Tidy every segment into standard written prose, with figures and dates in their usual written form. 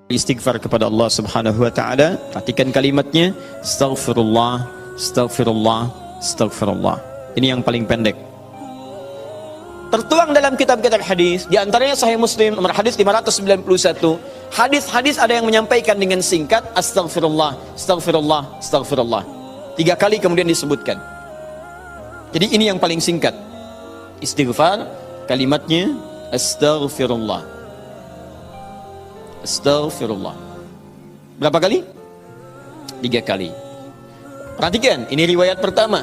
istighfar kepada Allah Subhanahu wa taala. Perhatikan kalimatnya, astaghfirullah, astaghfirullah, astaghfirullah. Ini yang paling pendek. Tertuang dalam kitab-kitab hadis, di antaranya Sahih Muslim nomor hadis 591. Hadis-hadis ada yang menyampaikan dengan singkat astaghfirullah, astaghfirullah, astaghfirullah. 3 kali kemudian disebutkan. Jadi ini yang paling singkat. Istighfar kalimatnya astaghfirullah. Astaghfirullah. Berapa kali? 3 kali. Perhatikan, ini riwayat pertama.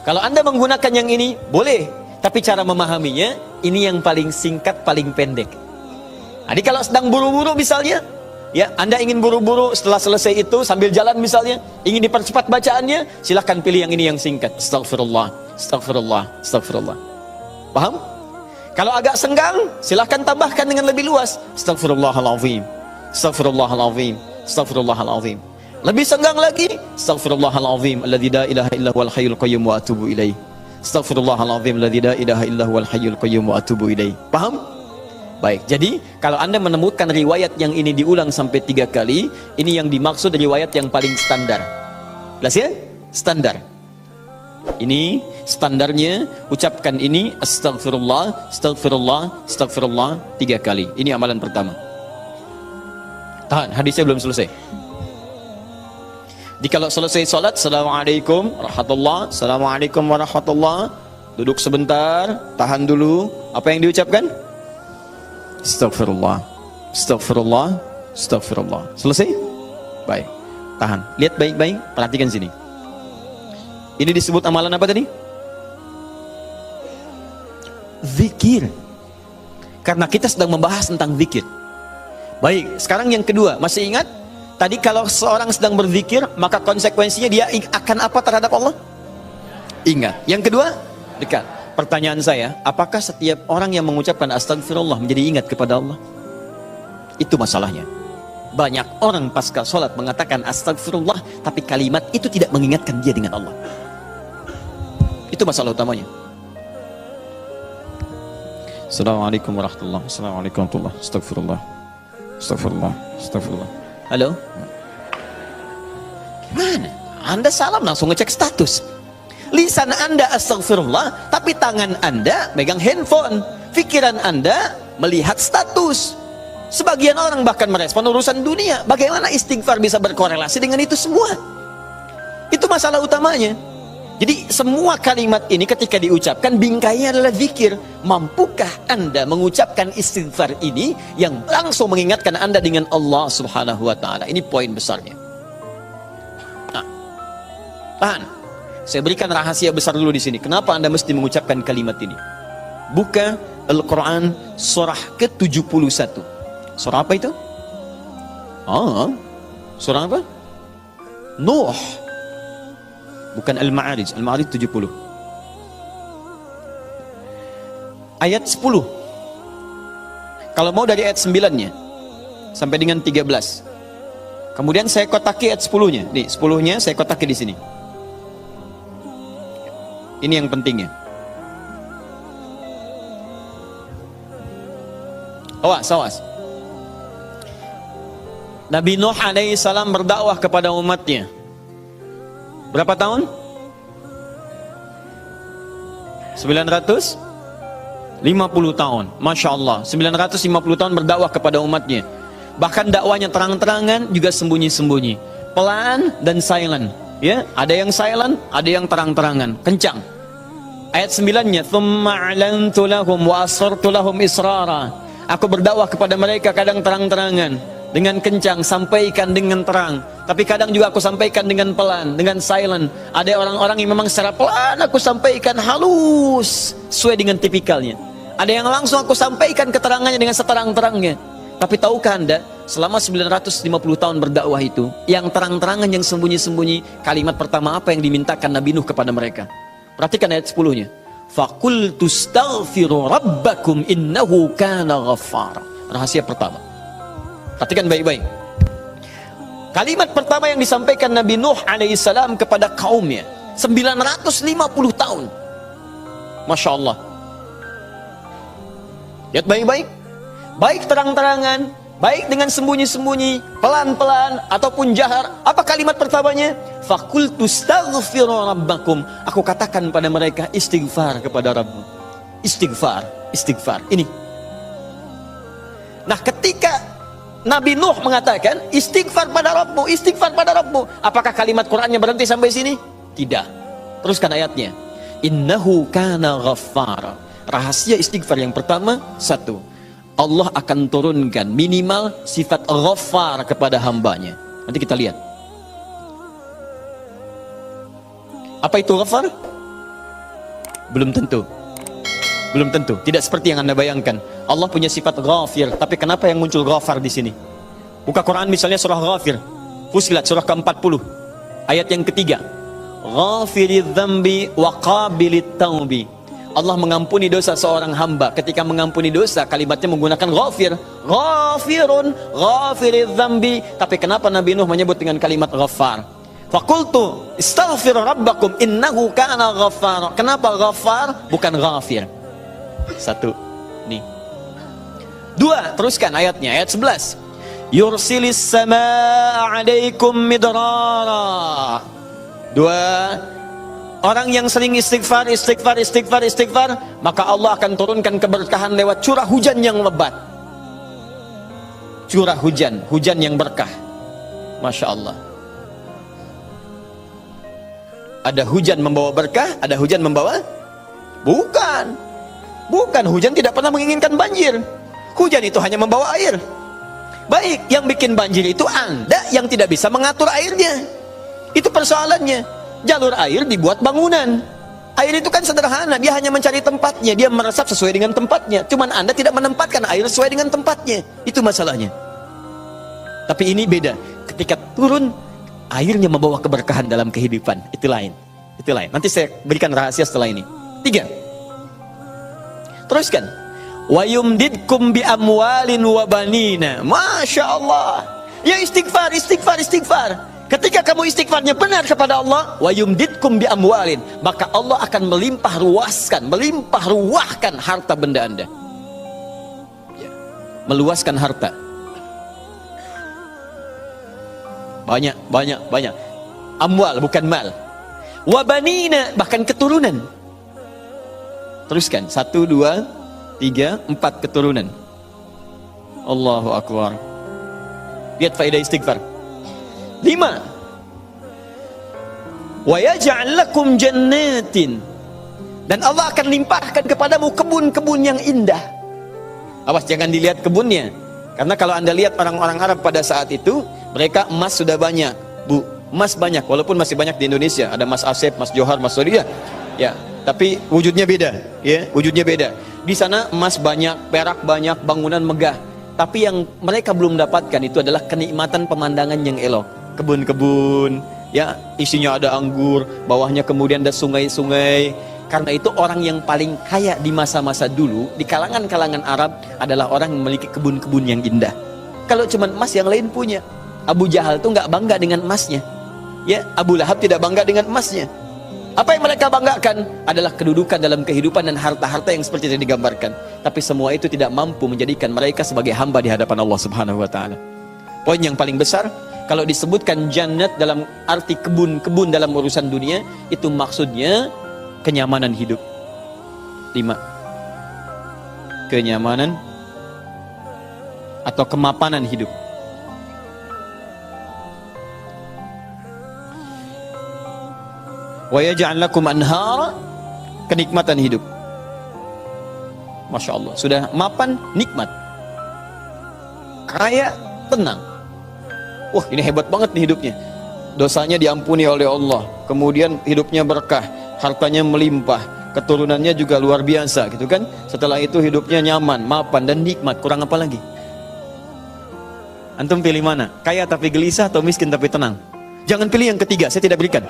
Kalau Anda menggunakan yang ini, boleh. Tapi cara memahaminya, ini yang paling singkat, paling pendek. Jadi kalau sedang buru-buru misalnya, ya Anda ingin buru-buru setelah selesai itu, sambil jalan misalnya, ingin dipercepat bacaannya, silahkan pilih yang ini yang singkat. Astaghfirullah, astaghfirullah, astaghfirullah. Paham? Kalau agak senggang, silahkan tambahkan dengan lebih luas. Astaghfirullahaladzim, astaghfirullahaladzim, astaghfirullahaladzim. Lebih senggang lagi, astaghfirullahaladzim, alladzi la ilaha illa huwal hayyul qayyum wa atubu ilaih. Astaghfirullahaladzim, alladzi la ilaha illa huwal hayyul qayyum wa atubu ilaih. Paham? Baik, jadi kalau Anda menemukan riwayat yang ini diulang sampai 3 kali, ini yang dimaksud riwayat yang paling standar. Jelas ya? Standar. Ini standarnya, ucapkan ini astaghfirullah, astaghfirullah, astaghfirullah 3 kali. Ini amalan pertama. Tahan, hadisnya belum selesai. Jadi kalau selesai salat, assalamualaikum warahmatullah, assalamualaikum warahmatullah, duduk sebentar, tahan dulu. Apa yang diucapkan? Astaghfirullah, astaghfirullah, astaghfirullah. Selesai? Baik, tahan. Lihat baik-baik, perhatikan sini. Ini disebut amalan apa tadi? Zikir. Karena kita sedang membahas tentang zikir. Baik, sekarang yang kedua, masih ingat? Tadi kalau seorang sedang berzikir, maka konsekuensinya dia akan apa terhadap Allah? Ingat. Yang kedua, dekat. Pertanyaan saya, apakah setiap orang yang mengucapkan astagfirullah menjadi ingat kepada Allah? Itu masalahnya. Banyak orang pasca sholat mengatakan astagfirullah, tapi kalimat itu tidak mengingatkan dia dengan Allah. Itu masalah utamanya. Assalamualaikum warahmatullahi wabarakatuh. Assalamualaikum warahmatullahi wabarakatuh. Astagfirullah, astagfirullah, astagfirullah. Halo? Gimana? Anda salam langsung ngecek status. Lisan Anda astagfirullah, tapi tangan Anda megang handphone. Pikiran Anda melihat status. Sebagian orang bahkan merespon urusan dunia. Bagaimana istighfar bisa berkorelasi dengan itu semua? Itu masalah utamanya. Jadi semua kalimat ini ketika diucapkan, bingkainya adalah zikir. Mampukah Anda mengucapkan istighfar ini yang langsung mengingatkan Anda dengan Allah Subhanahu wa ta'ala? Ini poin besarnya. Nah, tahan. Saya berikan rahasia besar dulu di sini. Kenapa Anda mesti mengucapkan kalimat ini? Buka Al-Quran surah ke-71. Surah apa itu? Surah apa? Nuh. Bukan Al-Ma'arij. Al-Ma'arij 70. Ayat 10. Kalau mau dari ayat 9-nya sampai dengan 13. Kemudian saya kotaki ayat 10-nya. Nih, 10-nya saya kotaki di sini. Ini yang pentingnya. Awas, awas. Nabi Nuh alaihissalam berdakwah kepada umatnya. Berapa tahun? 950 tahun. Masya Allah, 950 tahun berdakwah kepada umatnya. Bahkan dakwanya terang-terangan, juga sembunyi-sembunyi, pelan dan silent. Ya, ada yang silent, ada yang terang-terangan, kencang. Ayat 9-nya, "Tsumma a'lantu lahum wa asrartu lahum israra." Aku berdakwah kepada mereka kadang terang-terangan, dengan kencang, sampaikan dengan terang. Tapi kadang juga aku sampaikan dengan pelan, dengan silent. Ada orang-orang yang memang secara pelan aku sampaikan halus, sesuai dengan tipikalnya. Ada yang langsung aku sampaikan keterangannya dengan seterang-terangnya. Tapi tahukah Anda, selama 950 tahun berdakwah itu, yang terang-terangan, yang sembunyi-sembunyi, kalimat pertama apa yang dimintakan Nabi Nuh kepada mereka? Perhatikan ayat 10-nya. "Faqultu astaghfiru rabbakum innahu kana ghaffara." Rahasia pertama. Perhatikan baik-baik. Kalimat pertama yang disampaikan Nabi Nuh alaihissalam kepada kaumnya, 950 tahun. Masya Allah. Lihat baik-baik. Baik terang-terangan, baik dengan sembunyi-sembunyi, pelan-pelan ataupun jahar. Apa kalimat pertamanya? Faqultu astaghfiru rabbakum. Aku katakan pada mereka, istighfar kepada Rabbmu. Istighfar, istighfar. Ini. Nah, ketika Nabi Nuh mengatakan istighfar pada Rabbmu, istighfar pada Rabbmu, apakah kalimat Qur'annya berhenti sampai sini? Tidak. Teruskan ayatnya. Innahu kana ghaffara. Rahasia istighfar yang pertama, satu, Allah akan turunkan minimal sifat ghaffar kepada hambanya. Nanti kita lihat. Apa itu ghaffar? Belum tentu. Belum tentu. Tidak seperti yang Anda bayangkan. Allah punya sifat ghafir, tapi kenapa yang muncul ghafar di sini? Buka Quran misalnya surah Ghafir. Fussilat surah ke-40. Ayat yang ketiga. Ghafiriz dzambi wa qabilit taubi. Allah mengampuni dosa seorang hamba. Ketika mengampuni dosa, kalimatnya menggunakan ghafir. Ghafirun, ghafiriz dzambi. Tapi kenapa Nabi Nuh menyebut dengan kalimat ghaffar? Faqultu istaghfir rabbakum innahu kana ghaffar. Kenapa ghaffar bukan ghafir? Satu. Nih. Dua, teruskan ayatnya, ayat 11. Yursilis samaa 'alaikum midrara. Dua, orang yang sering istighfar, maka Allah akan turunkan keberkahan lewat curah hujan yang lebat. Curah hujan, hujan yang berkah. Masya Allah. Ada hujan membawa berkah, ada hujan membawa? Bukan. Bukan, hujan tidak pernah menginginkan banjir. Hujan itu hanya membawa air. Baik, yang bikin banjir itu Anda yang tidak bisa mengatur airnya. Itu persoalannya. Jalur air dibuat bangunan. Air itu kan sederhana, dia hanya mencari tempatnya, dia meresap sesuai dengan tempatnya. Cuman Anda tidak menempatkan air sesuai dengan tempatnya. Itu masalahnya. Tapi ini beda. Ketika turun, airnya membawa keberkahan dalam kehidupan. Itu lain. Itu lain. Nanti saya berikan rahasia setelah ini. 3. Teruskan. Wa yumdidkum bi amwalin wa banina. Masya Allah. Ya istighfar, istighfar, istighfar. Ketika kamu istighfarnya benar kepada Allah, wa yumdidkum bi amwalin, maka Allah akan melimpah ruahkan harta benda Anda. Meluaskan harta. Banyak. Amwal bukan mal. Wa banina, bahkan keturunan. Teruskan. 1, 2, 3, 4 keturunan. Allahu Akbar. Lihat faedah istighfar. 5. Wa yaj'al lakum jannatin. Dan Allah akan limpahkan kepadamu kebun-kebun yang indah. Awas jangan dilihat kebunnya. Karena kalau Anda lihat orang-orang Arab pada saat itu, mereka emas sudah banyak, Bu. Emas banyak, walaupun masih banyak di Indonesia. Ada Mas Asep, Mas Johar, Mas Sodia. Ya, tapi wujudnya beda, ya, wujudnya beda. Di sana emas banyak, perak banyak, bangunan megah. Tapi yang mereka belum dapatkan itu adalah kenikmatan pemandangan yang elok. Kebun-kebun, ya, isinya ada anggur, bawahnya kemudian ada sungai-sungai. Karena itu orang yang paling kaya di masa-masa dulu di kalangan-kalangan Arab adalah orang yang memiliki kebun-kebun yang indah. Kalau cuma emas yang lain punya. Abu Jahal tuh nggak bangga dengan emasnya. Ya, Abu Lahab tidak bangga dengan emasnya. Apa yang mereka banggakan adalah kedudukan dalam kehidupan dan harta-harta yang seperti yang digambarkan. Tapi semua itu tidak mampu menjadikan mereka sebagai hamba di hadapan Allah Subhanahu wa taala. Poin yang paling besar, kalau disebutkan jannat dalam arti kebun-kebun dalam urusan dunia, itu maksudnya kenyamanan hidup. 5. Kenyamanan atau kemapanan hidup. Wa yaj'al lakum anhara, kenikmatan hidup. Masya Allah, sudah mapan, nikmat. Kaya, tenang. Wah, ini hebat banget nih hidupnya. Dosanya diampuni oleh Allah, kemudian hidupnya berkah, hartanya melimpah, keturunannya juga luar biasa gitu kan. Setelah itu hidupnya nyaman, mapan dan nikmat. Kurang apa lagi? Antum pilih mana? Kaya tapi gelisah atau miskin tapi tenang? Jangan pilih yang ketiga, saya tidak berikan.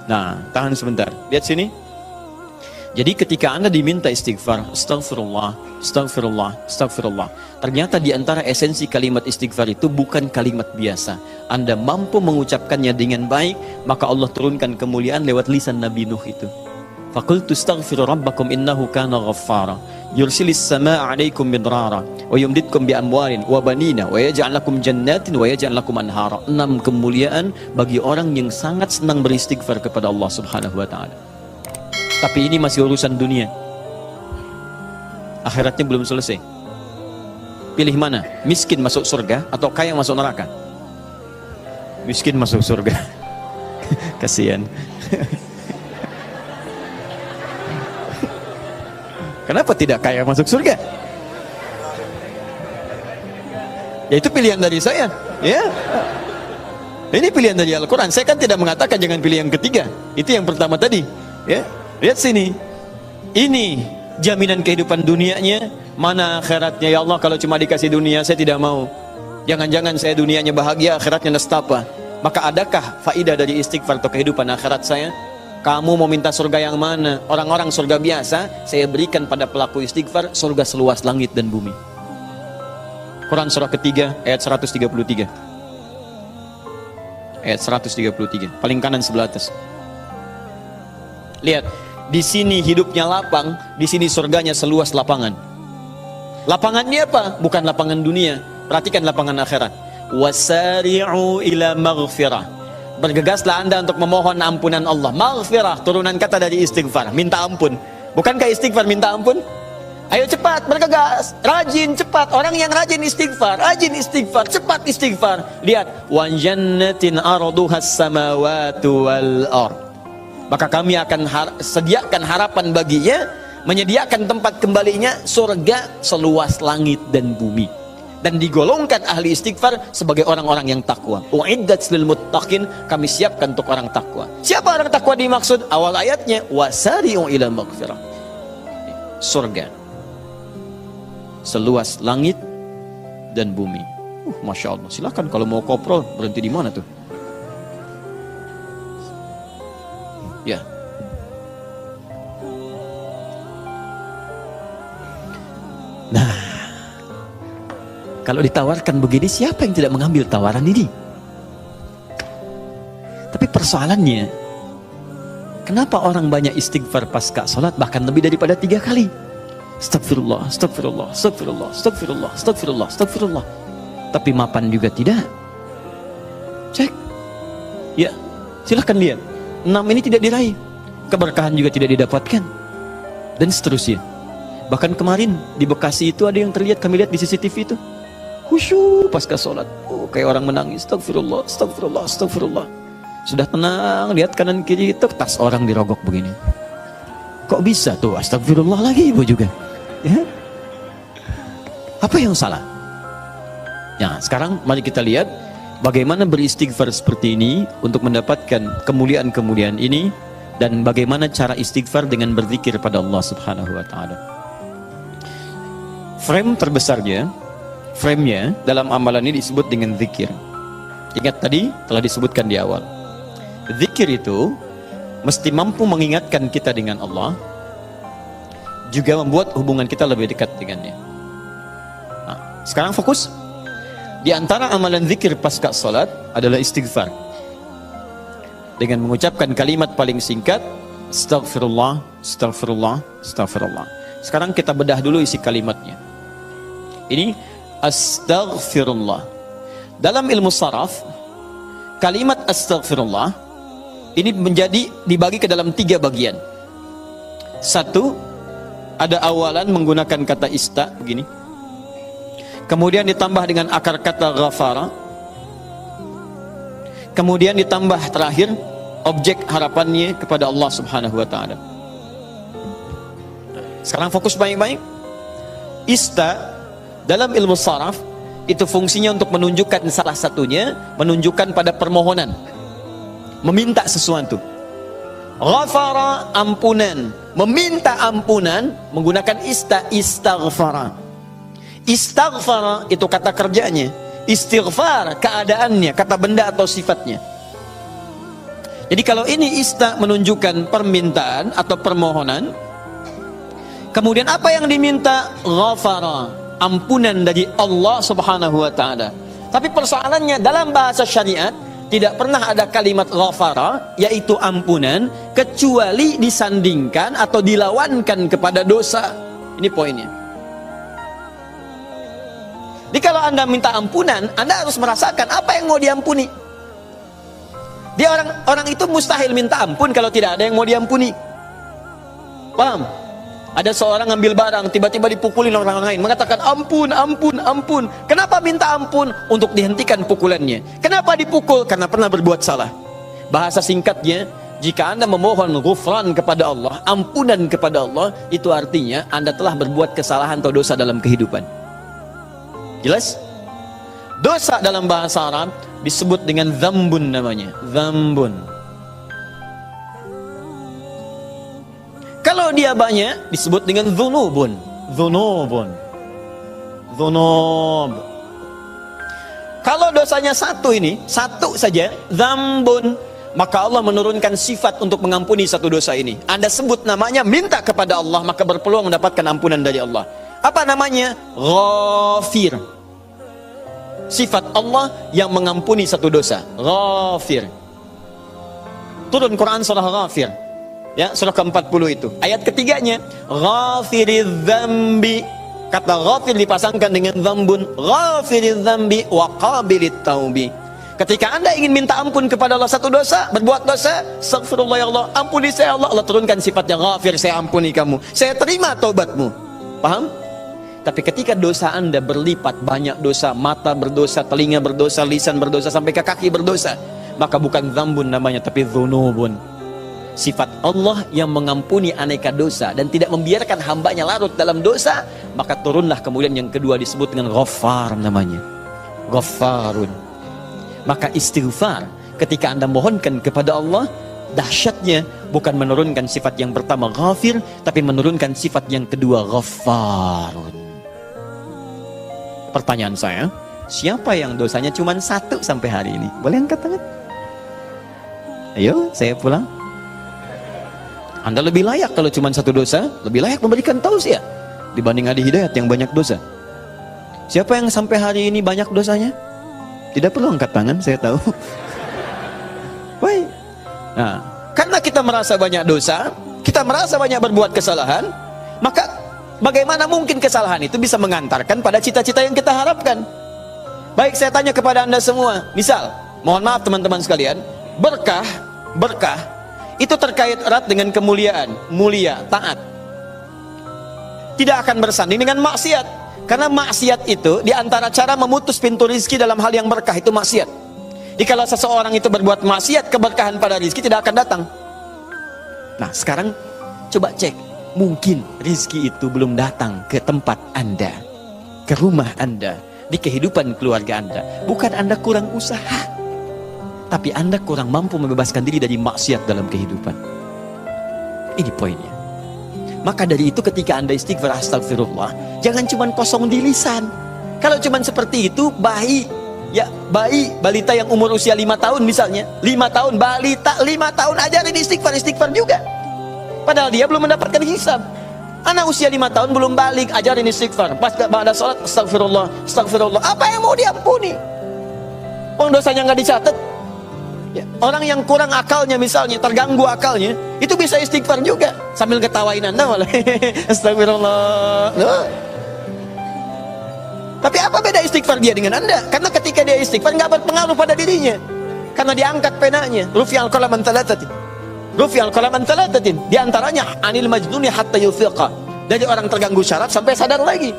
Nah, tahan sebentar. Lihat sini. Jadi ketika Anda diminta istighfar, astagfirullah, astagfirullah, astagfirullah, ternyata di antara esensi kalimat istighfar itu bukan kalimat biasa. Anda mampu mengucapkannya dengan baik, maka Allah turunkan kemuliaan lewat lisan Nabi Nuh itu. Faqultu astaghfiru rabbakum innahu kana ghaffara. yursilis samaa 'alaikum midrara wa yumditkum bi amwalin wa banina wa yaj'al lakum jannatin wa yaj'al lakum anhara. 6 kemuliaan bagi orang yang sangat senang beristighfar kepada Allah Subhanahu wa taala. Tapi ini masih urusan dunia. Akhiratnya belum selesai. Pilih mana? Miskin masuk surga atau kaya masuk neraka? Miskin masuk surga. Kasihan. Kenapa tidak kaya masuk surga? Ya itu pilihan dari saya, ya. Ini pilihan dari Al-Quran. Saya kan tidak mengatakan jangan pilih yang ketiga. Itu yang pertama tadi, ya. Lihat sini. Ini jaminan kehidupan dunianya, mana akhiratnya. Ya Allah, kalau cuma dikasih dunia saya tidak mau. Jangan-jangan saya dunianya bahagia, akhiratnya nestapa. Maka adakah faidah dari istighfar atau kehidupan akhirat saya? Kamu mau minta surga yang mana? Orang-orang surga biasa, saya berikan pada pelaku istighfar surga seluas langit dan bumi. Quran surah ketiga ayat 133. Ayat 133, paling kanan sebelah atas. Lihat, di sini hidupnya lapang, di sini surganya seluas lapangan. Lapangannya apa? Bukan lapangan dunia. Perhatikan lapangan akhirat. Wasari'u ila maghfirah. Bergegaslah anda untuk memohon ampunan Allah. Maghfirah, turunan kata dari istighfar, minta ampun. Bukankah istighfar minta ampun? Ayo cepat, bergegas, rajin, cepat. Orang yang rajin istighfar, cepat istighfar. Lihat, wa jannatin arduhas samawati wal ard. Maka kami akan sediakan harapan baginya, menyediakan tempat kembalinya surga seluas langit dan bumi. Dan digolongkan ahli istighfar sebagai orang-orang yang takwa. Uiddat lil muttaqin, kami siapkan untuk orang takwa. Siapa orang takwa dimaksud? Awal ayatnya wasari'u ila maghfirah. Surga seluas langit dan bumi. Masya Allah. Silakan kalau mau kopro, berhenti di mana tuh? Ya. Nah, kalau ditawarkan begini, siapa yang tidak mengambil tawaran ini? Tapi persoalannya, kenapa orang banyak istighfar pasca sholat bahkan lebih daripada 3 kali? Astagfirullah, astagfirullah, astagfirullah, astagfirullah, astagfirullah, astagfirullah. Tapi mapan juga tidak. Cek. Ya, silahkan lihat. 6 ini tidak diraih. Keberkahan juga tidak didapatkan. Dan seterusnya. Bahkan kemarin di Bekasi itu ada yang terlihat, kami lihat di CCTV itu. Khusyuk pasca sholat. Oh, kayak orang menangis. Astagfirullah, astagfirullah, astagfirullah. Sudah tenang, lihat kanan kiri itu, tas orang dirogok begini. Kok bisa tuh? Astagfirullah lagi ibu juga. Ya? Apa yang salah? Ya, sekarang mari kita lihat bagaimana beristighfar seperti ini untuk mendapatkan kemuliaan-kemuliaan ini, dan bagaimana cara istighfar dengan berzikir pada Allah Subhanahu wa taala. Frame terbesarnya, frame-nya dalam amalan ini disebut dengan zikir. Ingat tadi telah disebutkan di awal. Zikir itu mesti mampu mengingatkan kita dengan Allah, juga membuat hubungan kita lebih dekat dengannya. Nah, sekarang fokus. Di antara amalan zikir pasca salat adalah istighfar. Dengan mengucapkan kalimat paling singkat, Astaghfirullah, Astaghfirullah, Astaghfirullah. Sekarang kita bedah dulu isi kalimatnya. Ini Astaghfirullah. Dalam ilmu saraf, kalimat Astaghfirullah ini dibagi ke dalam 3 bagian. 1, ada awalan menggunakan kata ista begini. Kemudian ditambah dengan akar kata ghafara. Kemudian ditambah terakhir objek harapannya kepada Allah Subhanahu wa taala. Sekarang fokus baik-baik. Ista dalam ilmu saraf itu fungsinya untuk menunjukkan salah satunya, menunjukkan pada permohonan, meminta sesuatu. Ghafara, ampunan, meminta ampunan menggunakan istaghfara. Istaghfara itu kata kerjanya, istighfar keadaannya, kata benda atau sifatnya. Jadi kalau ini menunjukkan permintaan atau permohonan, kemudian apa yang diminta? Ghafara, ampunan dari Allah Subhanahu wa taala. Tapi persoalannya dalam bahasa syariat tidak pernah ada kalimat ghafara, yaitu ampunan, kecuali disandingkan atau dilawankan kepada dosa. Ini poinnya. Jadi kalau Anda minta ampunan, Anda harus merasakan apa yang mau diampuni. Dia orang itu mustahil minta ampun kalau tidak ada yang mau diampuni. Paham? Ada seorang ngambil barang, tiba-tiba dipukulin orang lain, mengatakan ampun, ampun, ampun. Kenapa minta ampun? Untuk dihentikan pukulannya. Kenapa dipukul? Karena pernah berbuat salah. Bahasa singkatnya, jika Anda memohon ghufran kepada Allah, ampunan kepada Allah, itu artinya Anda telah berbuat kesalahan atau dosa dalam kehidupan. Jelas? Dosa dalam bahasa Arab disebut dengan dzambun namanya. Dzambun. Kalau dia banyak disebut dengan dzunubun. Dzunubun. Dzunub. Kalau dosanya satu ini, satu saja, dzambun, maka Allah menurunkan sifat untuk mengampuni satu dosa ini. Anda sebut namanya, minta kepada Allah, maka berpeluang mendapatkan ampunan dari Allah. Apa namanya? Ghafir. Sifat Allah yang mengampuni satu dosa. Ghafir. Turun Quran surah Ghafir, ya, surah ke-40 itu. Ayat ketiganya, Ghafiridz dzambi. Kata ghafir dipasangkan dengan dzambun. Ghafiridz dzambi wa qabilit taubi. Ketika Anda ingin minta ampun kepada Allah satu dosa, berbuat dosa, astaghfirullah ya Allah, ampuni saya Allah. Allah turunkan sifatnya ghafir, saya ampuni kamu, saya terima taubatmu. Paham? Tapi ketika dosa Anda berlipat, banyak dosa, mata berdosa, telinga berdosa, lisan berdosa, sampai ke kaki berdosa, maka bukan dzambun namanya, tapi dzunubun. Sifat Allah yang mengampuni aneka dosa dan tidak membiarkan hambanya larut dalam dosa, maka turunlah kemudian yang kedua disebut dengan Ghaffar namanya. Ghaffarun. Maka istighfar ketika Anda mohonkan kepada Allah, dahsyatnya bukan menurunkan sifat yang pertama Ghafir, tapi menurunkan sifat yang kedua Ghaffarun. Pertanyaan saya, siapa yang dosanya cuma satu sampai hari ini? Boleh angkat tangan? Ayo, saya pulang. Anda lebih layak kalau cuma satu dosa, lebih layak memberikan tausiah dibanding Adi Hidayat yang banyak dosa. Siapa yang sampai hari ini banyak dosanya? Tidak perlu angkat tangan, saya tahu. Baik. Nah, karena kita merasa banyak dosa, kita merasa banyak berbuat kesalahan, maka bagaimana mungkin kesalahan itu bisa mengantarkan pada cita-cita yang kita harapkan? Baik, saya tanya kepada Anda semua. Misal, mohon maaf teman-teman sekalian, berkah itu terkait erat dengan kemuliaan, mulia, taat. Tidak akan bersanding dengan maksiat. Karena maksiat itu diantara cara memutus pintu rizki dalam hal yang berkah itu maksiat. Jadi kalau seseorang itu berbuat maksiat, keberkahan pada rizki tidak akan datang. Nah sekarang coba cek, mungkin rizki itu belum datang ke tempat Anda, ke rumah Anda, di kehidupan keluarga Anda. Bukan Anda kurang usaha, tapi Anda kurang mampu membebaskan diri dari maksiat dalam kehidupan. Ini poinnya. Maka dari itu ketika Anda istighfar astagfirullah, jangan cuma kosong di lisan. Kalau cuma seperti itu, balita yang umur usia 5 tahun misalnya, 5 tahun, balita 5 tahun ajarin istighfar juga. Padahal dia belum mendapatkan hisab. Anak usia 5 tahun belum balik, ajarin istighfar. Pas pada sholat, astagfirullah. Apa yang mau diampuni? Dosanya nggak dicatat. Ya, orang yang kurang akalnya misalnya, terganggu akalnya, itu bisa istighfar juga sambil ketawain Anda malah. Astagfirullah. Loh. Tapi apa beda istighfar dia dengan Anda? Karena ketika dia istighfar nggak berpengaruh pada dirinya, karena diangkat penanya. Rufi'al qalam an thalathatin. Rufi'al qalam an thalathatin. Di antaranya anil majnuni hatta yufiqa. Dari orang terganggu syaraf sampai sadar lagi.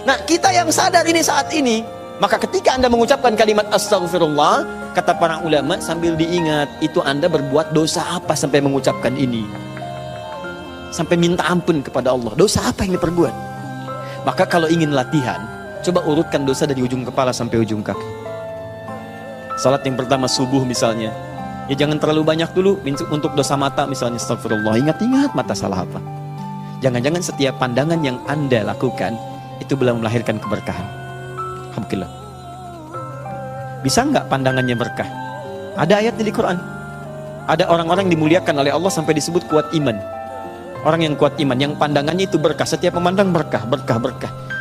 Nah, kita yang sadar ini saat ini, maka ketika Anda mengucapkan kalimat astagfirullah, kata para ulama, sambil diingat, itu Anda berbuat dosa apa sampai mengucapkan ini? Sampai minta ampun kepada Allah. Dosa apa yang diperbuat? Maka kalau ingin latihan, coba urutkan dosa dari ujung kepala sampai ujung kaki. Salat yang pertama subuh misalnya, ya jangan terlalu banyak dulu untuk dosa mata misalnya, astagfirullah. Ingat-ingat mata salah apa. Jangan-jangan setiap pandangan yang Anda lakukan, itu belum melahirkan keberkahan. Alhamdulillah. Bisa nggak pandangannya berkah? Ada ayatnya di Quran. Ada orang-orang yang dimuliakan oleh Allah sampai disebut kuat iman. Orang yang kuat iman, yang pandangannya itu berkah, setiap memandang berkah.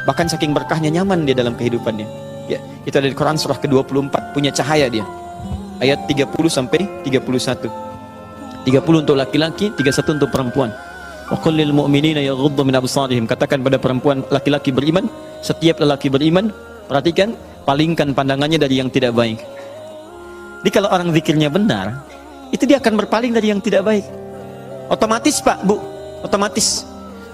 Bahkan saking berkahnya nyaman dia dalam kehidupannya. Ya, itu ada di Quran surah ke-24, punya cahaya dia. Ayat 30 sampai 31. 30 untuk laki-laki, 31 untuk perempuan. Wa qul lil mu'minina yaghuddu min absarihim. Katakan pada perempuan laki-laki beriman, setiap lelaki beriman, perhatikan, palingkan pandangannya dari yang tidak baik. Jadi kalau orang zikirnya benar, itu dia akan berpaling dari yang tidak baik. Otomatis Pak, Bu, otomatis.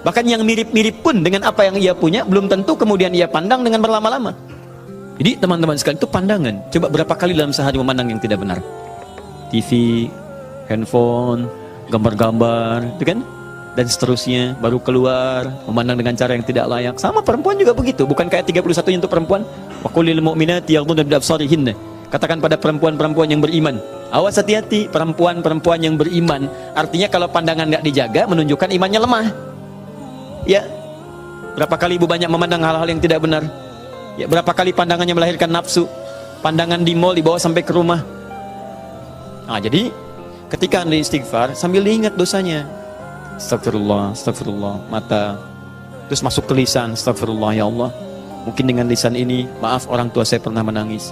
Bahkan yang mirip-mirip pun dengan apa yang ia punya, belum tentu kemudian ia pandang dengan berlama-lama. Jadi teman-teman sekalian, itu pandangan. Coba berapa kali dalam sehari memandang yang tidak benar? TV, handphone, gambar-gambar, itu kan? Dan seterusnya, baru keluar, memandang dengan cara yang tidak layak. Sama perempuan juga begitu. Bukan kayak 31 untuk perempuan. Wa qul lil mu'minati yaghdudna min absarihinna. Katakan pada perempuan-perempuan yang beriman. Awas, hati-hati, perempuan-perempuan yang beriman. Artinya kalau pandangan nggak dijaga, menunjukkan imannya lemah. Ya, berapa kali ibu banyak memandang hal-hal yang tidak benar? Ya, berapa kali pandangannya melahirkan nafsu? Pandangan di mall dibawa sampai ke rumah. Nah, jadi ketika Anda istighfar, sambil diingat dosanya. Astagfirullah, astagfirullah, mata. Terus masuk ke lisan, astagfirullah ya Allah. Mungkin dengan lisan ini, maaf orang tua saya pernah menangis.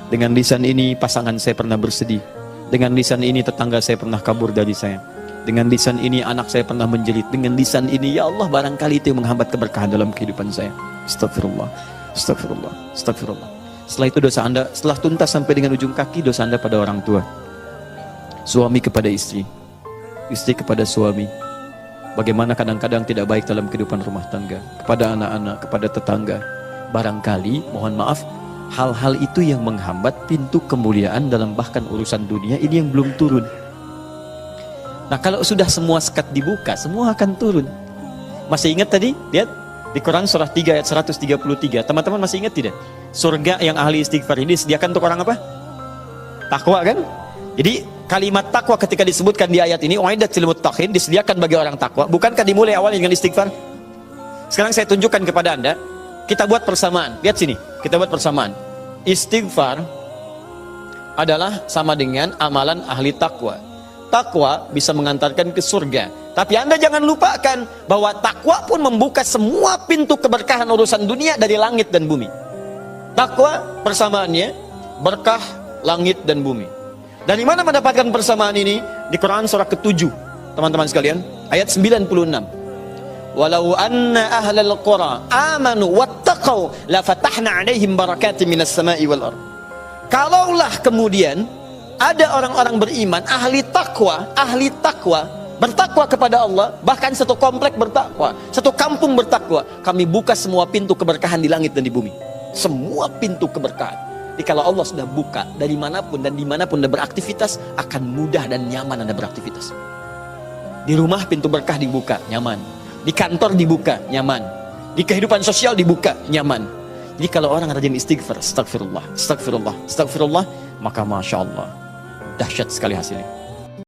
Dengan lisan ini, pasangan saya pernah bersedih. Dengan lisan ini, tetangga saya pernah kabur dari saya. Dengan lisan ini anak saya pernah menjerit. Dengan lisan ini, ya Allah, barangkali itu yang menghambat keberkahan dalam kehidupan saya. Astagfirullah, astagfirullah, astagfirullah. Setelah itu dosa Anda, setelah tuntas sampai dengan ujung kaki, dosa Anda pada orang tua. Suami kepada istri, istri kepada suami. Bagaimana kadang-kadang tidak baik dalam kehidupan rumah tangga, kepada anak-anak, kepada tetangga. Barangkali, mohon maaf, hal-hal itu yang menghambat pintu kemuliaan dalam bahkan urusan dunia ini yang belum turun. Nah, kalau sudah semua sekat dibuka, semua akan turun. Masih ingat tadi? Lihat di Quran surah 3 ayat 133. Teman-teman masih ingat tidak? Surga yang ahli istighfar ini disediakan untuk orang apa? Takwa kan? Jadi kalimat takwa ketika disebutkan di ayat ini, uiddat lil muttaqin, disediakan bagi orang takwa. Bukankah dimulai awal dengan istighfar? Sekarang saya tunjukkan kepada Anda, kita buat persamaan. Lihat sini, kita buat persamaan. Istighfar adalah sama dengan amalan ahli takwa. Takwa bisa mengantarkan ke surga. Tapi Anda jangan lupakan bahwa takwa pun membuka semua pintu keberkahan urusan dunia dari langit dan bumi. Takwa persamaannya berkah langit dan bumi. Dari mana mendapatkan persamaan ini? Di Quran surah ke-7, teman-teman sekalian, ayat 96. Walau anna ahlal qura amanu wattaqau la fatahna 'alaihim barakatin minas sama'i wal ardh. Kalaulah kemudian ada orang-orang beriman, ahli takwa, bertakwa kepada Allah, bahkan satu komplek bertakwa, satu kampung bertakwa, kami buka semua pintu keberkahan di langit dan di bumi. Semua pintu keberkahan. Jadi kalau Allah sudah buka, dari manapun dan dimanapun Anda beraktivitas, akan mudah dan nyaman Anda beraktivitas. Di rumah pintu berkah dibuka, nyaman. Di kantor dibuka, nyaman. Di kehidupan sosial dibuka, nyaman. Jadi kalau orang rajin istighfar, astagfirullah, astagfirullah, astagfirullah, maka Masya Allah, dahsyat sekali hasilnya.